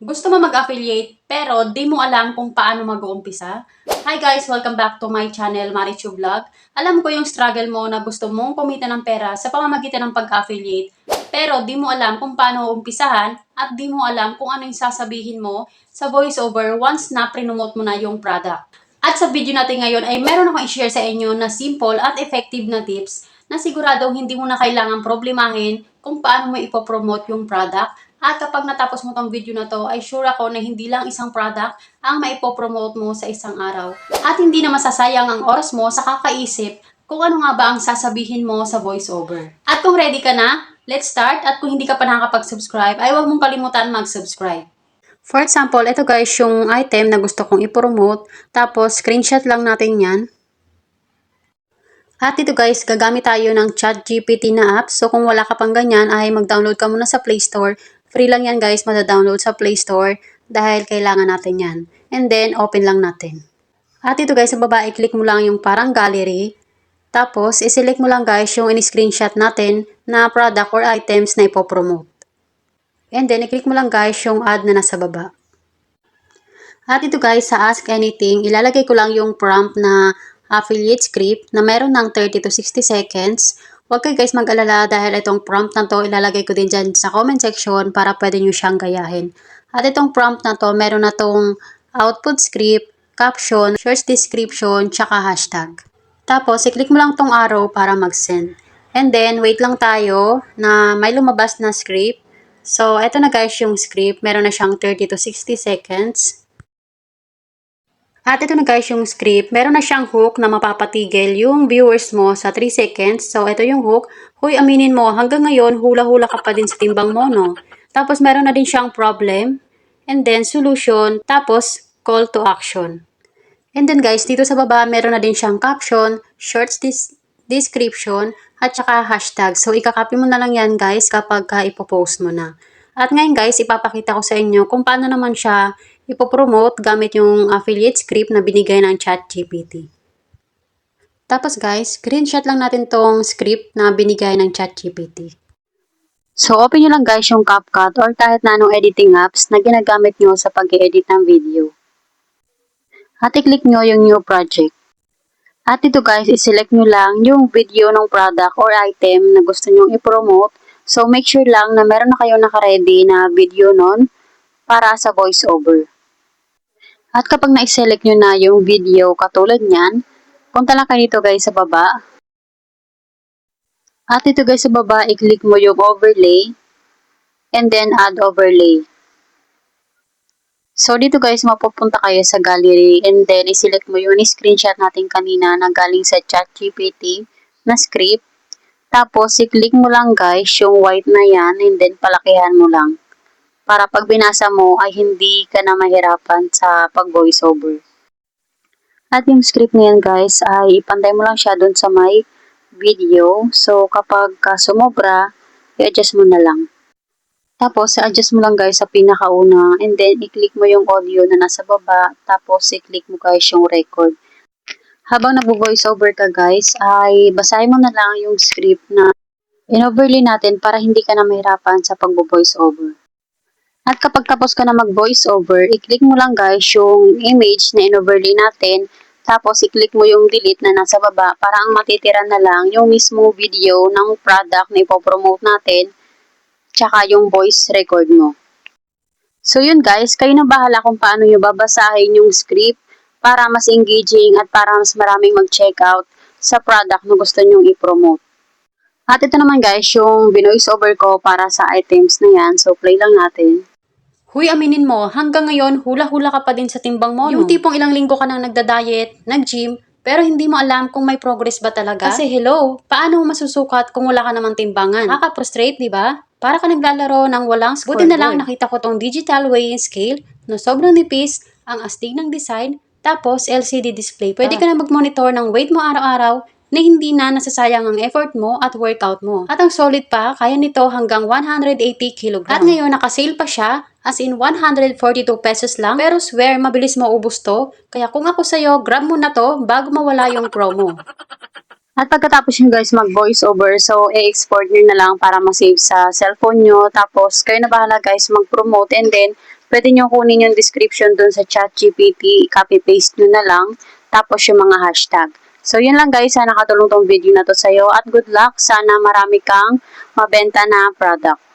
Gusto mo mag-affiliate pero di mo alam kung paano mag-uumpisa? Hi guys! Welcome back to my channel, Marichu Vlog. Alam ko yung struggle mo na gusto mong kumita ng pera sa pamamagitan ng pag-affiliate pero di mo alam kung paano umpisahan at di mo alam kung ano yung sasabihin mo sa voiceover once na promote mo na yung product. At sa video natin ngayon ay meron akong i-share sa inyo na simple at effective na tips na siguradong hindi mo na kailangan problemahin kung paano mo ipopromote yung product. At kapag natapos mo tong video na to, ay sure ako na hindi lang isang product ang maipopromote mo sa isang araw. At hindi na masasayang ang oras mo sa kakaisip kung ano nga ba ang sasabihin mo sa voiceover. At kung ready ka na, let's start. At kung hindi ka pa nakakapag-subscribe, ay huwag mong kalimutan mag-subscribe. For example, ito guys yung item na gusto kong ipromote. Tapos, screenshot lang natin yan. At ito guys, gagamit tayo ng ChatGPT na app. So kung wala ka pang ganyan, ay mag-download ka muna sa Play Store. Free lang yan guys, mada-download sa Play Store dahil kailangan natin yan. And then, open lang natin. At ito guys, sa baba, i-click mo lang yung parang gallery. Tapos, i-select mo lang guys yung in-screenshot natin na product or items na ipopromote. And then, i-click mo lang guys yung add na nasa baba. At ito guys, sa Ask Anything, ilalagay ko lang yung prompt na affiliate script na meron ng 30 to 60 seconds. Huwag kayo guys mag-alala dahil itong prompt na to ilalagay ko din dyan sa comment section para pwede nyo siyang gayahin. At itong prompt na to, meron na tong output script, caption, search description, tsaka hashtag. Tapos, i-click mo lang tong arrow para mag-send. And then, wait lang tayo na may lumabas na script. So, eto na guys yung script. Meron na siyang 30 to 60 seconds. At ito na guys yung script. Meron na siyang hook na mapapatigil yung viewers mo sa 3 seconds. So, ito yung hook. Huy, aminin mo, hanggang ngayon, hula-hula ka pa din sa timbang mo, no? Tapos, meron na din siyang problem. And then, solution. Tapos, call to action. And then guys, dito sa baba, meron na din siyang caption, short description, at saka hashtag. So, ikakopy mo na lang yan guys kapag ipopost mo na. At ngayon guys, ipapakita ko sa inyo kung paano naman siya ipopromote gamit yung affiliate script na binigay ng ChatGPT. Tapos guys, screenshot lang natin tong script na binigay ng ChatGPT. So, open nyo lang guys yung CapCut or kahit na anong editing apps na ginagamit nyo sa pag-edit ng video. At i-click nyo yung new project. At ito guys, i-select nyo lang yung video ng product or item na gusto nyo i-promote. So, make sure lang na meron na kayo naka-ready na video nun para sa voiceover. At kapag na-select nyo na yung video katulad nyan, punta lang kayo dito guys sa baba. At ito guys sa baba, i-click mo yung overlay and then add overlay. So, dito guys, mapupunta kayo sa gallery and then i-select mo yung screenshot natin kanina na galing sa ChatGPT na script. Tapos, i-click mo lang guys yung white na yan and then palakihan mo lang. Para pag binasa mo ay hindi ka na mahirapan sa pag-voiceover. At yung script na yan guys ay ipantay mo lang siya dun sa may video. So, kapag sumobra, i-adjust mo na lang. Tapos, adjust mo lang guys sa pinakauna and then i-click mo yung audio na nasa baba. Tapos, i-click mo guys yung record. Habang nag-voiceover ka guys, ay basahin mo na lang yung script na in-overlay natin para hindi ka na mahirapan sa pag-voiceover. At kapag tapos ka na mag-voiceover, i-click mo lang guys yung image na in-overlay natin. Tapos, i-click mo yung delete na nasa baba para ang matitira na lang yung mismo video ng product na ipopromote natin tsaka yung voice record mo. So yun guys, kayo na bahala kung paano nyo babasahin yung script para mas engaging at para mas maraming mag-check out sa product na gusto nyong i-promote. At ito naman guys, yung binoise over ko para sa items na yan. So play lang natin. Huy, aminin mo, hanggang ngayon, hula-hula ka pa din sa timbang mo, yung tipong ilang linggo ka nang nagda-diet, nag-gym, pero hindi mo alam kung may progress ba talaga. Kasi hello, paano mo masusukat kung wala ka namang timbangan? Nakaka-frustrate, di ba? Para ka naglalaro ng walang scoreboard. Buti na lang nakita ko tong digital weighing scale na sobrang nipis, ang astig ng design, tapos LCD display. Pwede ka na mag-monitor ng weight mo araw-araw na hindi na nasasayang ang effort mo at workout mo. At ang solid pa, kaya nito hanggang 180 kg. At ngayon, nakasale pa siya, as in 142 pesos lang. Pero swear, mabilis maubos to. Kaya kung ako sa'yo, grab mo na to bago mawala yung promo. At pagkatapos nyo guys mag-voice over, so i-export nyo na lang para ma-save sa cellphone nyo. Tapos kayo na bahala guys mag-promote, and then pwede nyo kunin yung description dun sa ChatGPT, copy-paste nyo na lang. Tapos yung mga hashtag. So yun lang guys, sana nakatulong tong video na to sa'yo, at good luck. Sana marami kang mabenta na product.